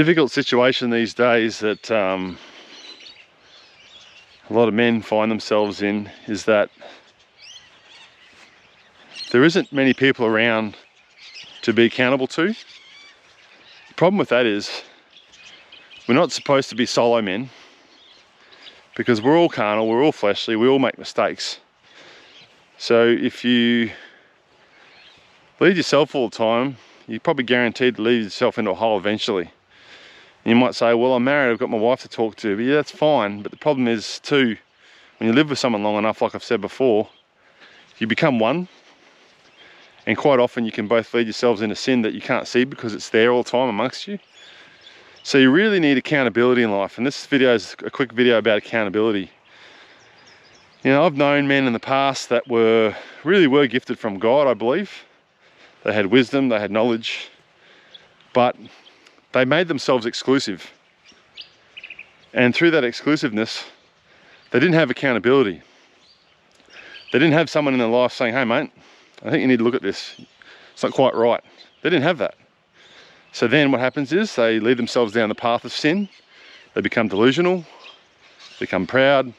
difficult situation these days that a lot of men find themselves in is that there isn't many people around to be accountable to. The problem with that is we're not supposed to be solo men, because we're all carnal, we're all fleshly, we all make mistakes. So if you lead yourself all the time, you're probably guaranteed to lead yourself into a hole eventually. You might say, well, I'm married, I've got my wife to talk to. But yeah, that's fine. But the problem is too, when you live with someone long enough, like I've said before, you become one. And quite often you can both lead yourselves into sin that you can't see because it's there all the time amongst you. So you really need accountability in life. And this video is a quick video about accountability. You know, I've known men in the past that really were gifted from God, I believe. They had wisdom, they had knowledge, but they made themselves exclusive. And through that exclusiveness, they didn't have accountability. They didn't have someone in their life saying, hey mate, I think you need to look at this. It's not quite right. They didn't have that. So then what happens is they lead themselves down the path of sin. They become delusional, become proud.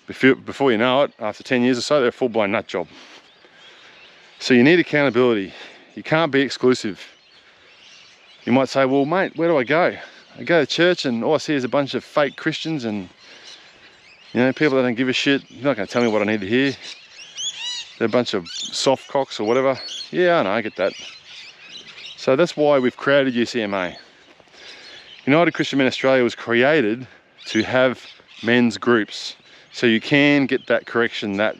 Before you know it, after 10 years or so, they're a full-blown nut job. So you need accountability. You can't be exclusive. You might say, well mate, where do I go? I go to church and all I see is a bunch of fake Christians and, you know, people that don't give a shit. You're not going to tell me what I need to hear. They're a bunch of soft cocks or whatever. Yeah, I know, I get that. So that's why we've created UCMA. United Christian Men Australia was created to have men's groups, so you can get that correction, that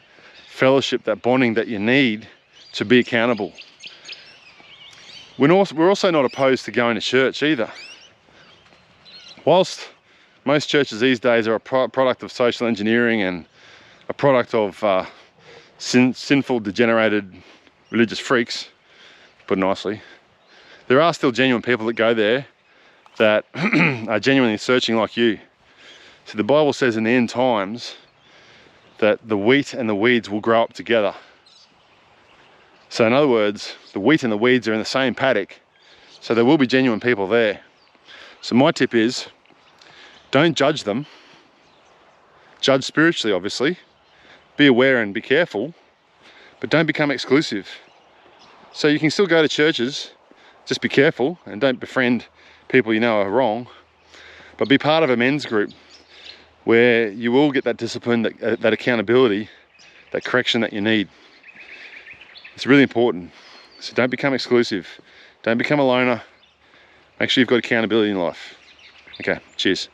fellowship, that bonding that you need to be accountable. We're also not opposed to going to church either. Whilst most churches these days are a product of social engineering and a product of sinful, degenerated religious freaks, put nicely, there are still genuine people that go there that are genuinely searching like you. So the Bible says in the end times that the wheat and the weeds will grow up together. So in other words, the wheat and the weeds are in the same paddock, so there will be genuine people there. So my tip is, don't judge them. Judge spiritually, obviously. Be aware and be careful, but don't become exclusive. So you can still go to churches, just be careful and don't befriend people you know are wrong, but be part of a men's group where you will get that discipline, that accountability, that correction that you need. It's really important. So don't become exclusive. Don't become a loner. Make sure you've got accountability in life. Okay, cheers.